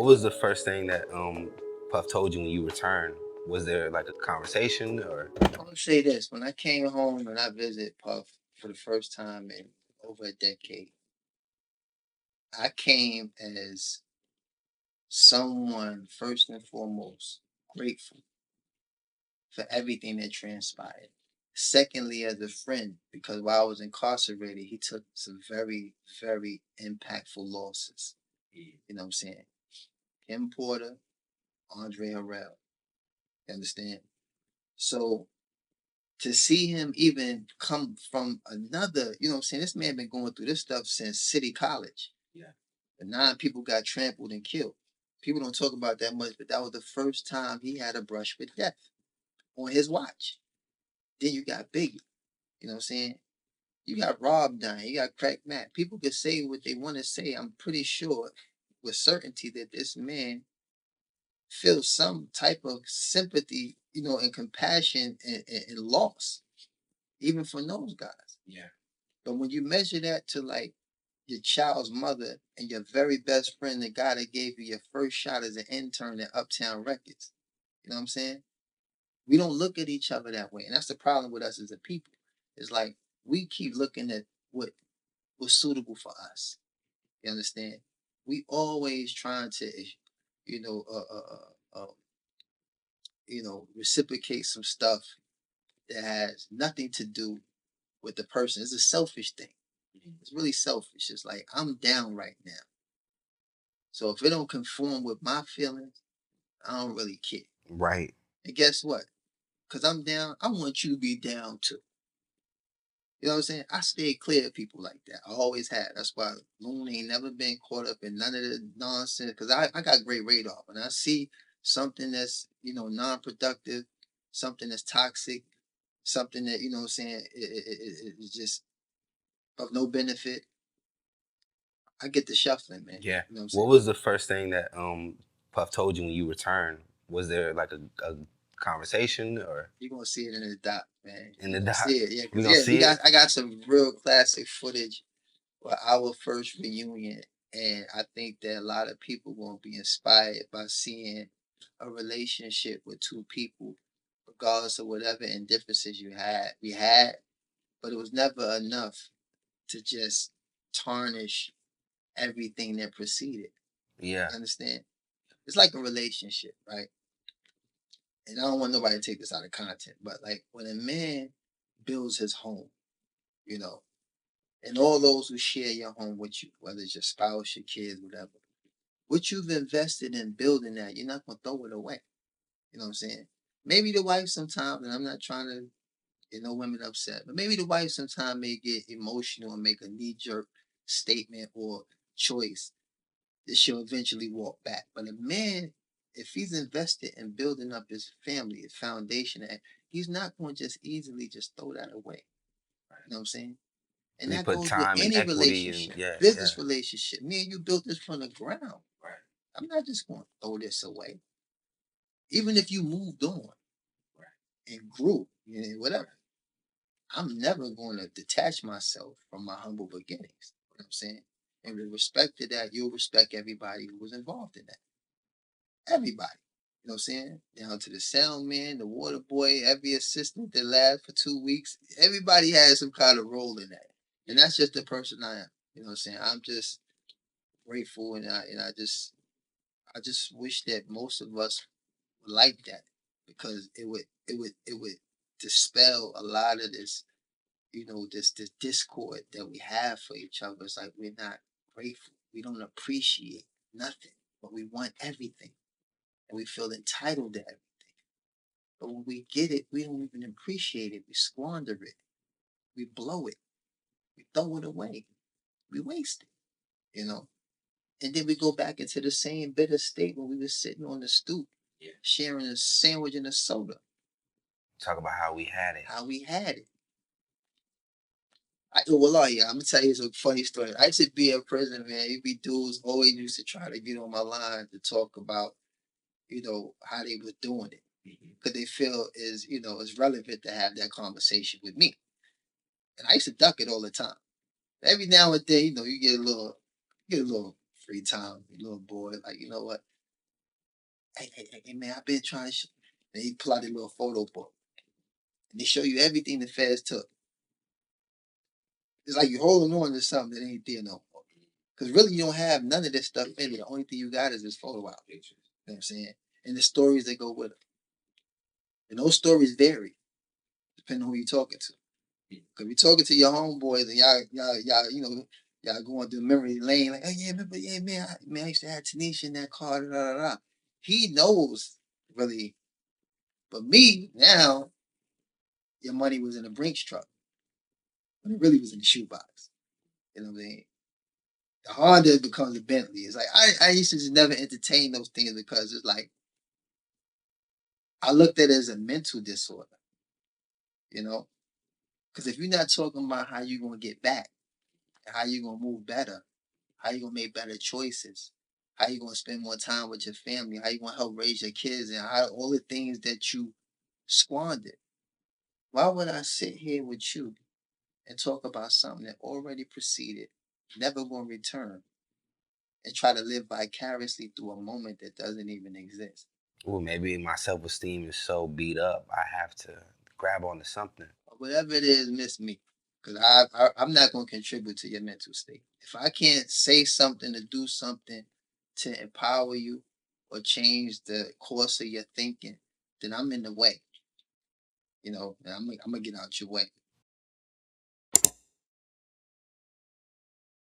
What was the first thing that Puff told you when you returned? Was there like a conversation or? I'm gonna say this: when I came home and I visited Puff for the first time in over a decade, I came as someone first and foremost grateful for everything that transpired. Secondly, as a friend, because while I was incarcerated, he took some very, very impactful losses. You know what I'm saying? Kim Porter, Andre Harrell. You understand? So to see him even come from another, you know what I'm saying? This man been going through this stuff since City College. Yeah. And 9 people got trampled and killed. People don't talk about that much, but that was the first time he had a brush with death on his watch. Then you got Biggie. You know what I'm saying? You got Rob dying. You got Crack Matt. People can say what they want to say. I'm pretty sure with certainty that this man feels some type of sympathy, and compassion and loss, even from those guys. Yeah. But when you measure that to like your child's mother and your very best friend, the guy that gave you your first shot as an intern at Uptown Records, you know what I'm saying? We don't look at each other that way. And that's the problem with us as a people. It's like we keep looking at what was suitable for us. You understand? We always trying to, you know, uh, uh, uh, uh, reciprocate some stuff that has nothing to do with the person. It's a selfish thing. It's really selfish. It's like I'm down right now. So if it don't conform with my feelings, I don't really care. Right. And guess what? Because I'm down, I want you to be down too. You know what I'm saying? I stay clear of people like that. I always have. That's why Loon ain't never been caught up in none of the nonsense. Because I got great radar. When I see something that's, non-productive, something that's toxic, something that, you know what I'm saying, it's just of no benefit, I get the shuffling, man. Yeah. You know what I'm What saying? was the first thing that Puff told you when you returned? Was there like a conversation or You're gonna see it in the doc, man. in You're the gonna doc? see it. Yeah, We because gonna yeah, we see it? got I got some real classic footage for our first reunion. And I think that a lot of people gonna be inspired by seeing a relationship with two people, regardless of whatever indifferences we had, but it was never enough to just tarnish everything that preceded. Yeah. You understand? It's like a relationship, right? And I don't want nobody to take this out of content, but like when a man builds his home, you know, and all those who share your home with you, whether it's your spouse, your kids, whatever, what you've invested in building that, you're not gonna throw it away. You know what I'm saying? Maybe the wife sometimes, and I'm not trying to get no women upset, but maybe the wife sometimes may get emotional and make a knee jerk statement or choice that she'll eventually walk back. But a man, if he's invested in building up his family, his foundation, he's not going to just easily just throw that away. You know what I'm saying? And He that put goes with time and any equity and relationship, yeah, yeah. business relationship. Me and you built this from the ground. Right. I'm not just going to throw this away. Even if you moved on, right, and grew, whatever, I'm never going to detach myself from my humble beginnings. You know what I'm saying? And with respect to that, you'll respect everybody who was involved in that. Everybody. You know what I'm saying? Down to the sound man, the water boy, every assistant that lasts for 2 weeks. Everybody has some kind of role in that. And that's just the person I am. You know what I'm saying? I'm just grateful and I just wish that most of us were like that because it would dispel a lot of this, this discord that we have for each other. It's like we're not grateful. We don't appreciate nothing, but we want everything. And we feel entitled to everything. But when we get it, we don't even appreciate it. We squander it. We blow it. We throw it away. We waste it, And then we go back into the same bitter state when we were sitting on the stoop, yeah, sharing a sandwich and a soda. Talk about how we had it. How we had it. Yeah, I'm gonna tell you some funny story. I used to be in prison, man. You be dudes always used to try to get on my line to talk about, how they was doing it. Because they feel is relevant to have that conversation with me. And I used to duck it all the time. Every now and then, you get a little free time, you little boy, like, you know what? Hey, man, I've been trying to. And he pull out a little photo book, and they show you everything the feds took. It's like you're holding on to something that ain't there no more. Because really, you don't have none of this stuff in it. The only thing you got is this photo out. You know what I'm saying? And the stories that go with it. And those stories vary depending on who you're talking to. Because you're talking to your homeboys and y'all going through memory lane, like, oh yeah, remember, yeah, man, I used to have Tanisha in that car, da, da, da, da. He knows, really. But me, now, your money was in a Brinks truck, but it really was in the shoebox. You know what I'm saying? The Honda becomes a Bentley. It's like, I used to just never entertain those things because it's like, I looked at it as a mental disorder, you know? Because if you're not talking about how you're going to get back, how you're going to move better, how you gonna make better choices, how you gonna spend more time with your family, how you gonna help raise your kids, and how all the things that you squandered. Why would I sit here with you and talk about something that already preceded, never gonna return, and try to live vicariously through a moment that doesn't even exist? Well, maybe my self esteem is so beat up, I have to grab onto something. Whatever it is, miss me, because I'm not gonna contribute to your mental state. If I can't say something to do something to empower you or change the course of your thinking, then I'm in the way. And I'm gonna get out your way.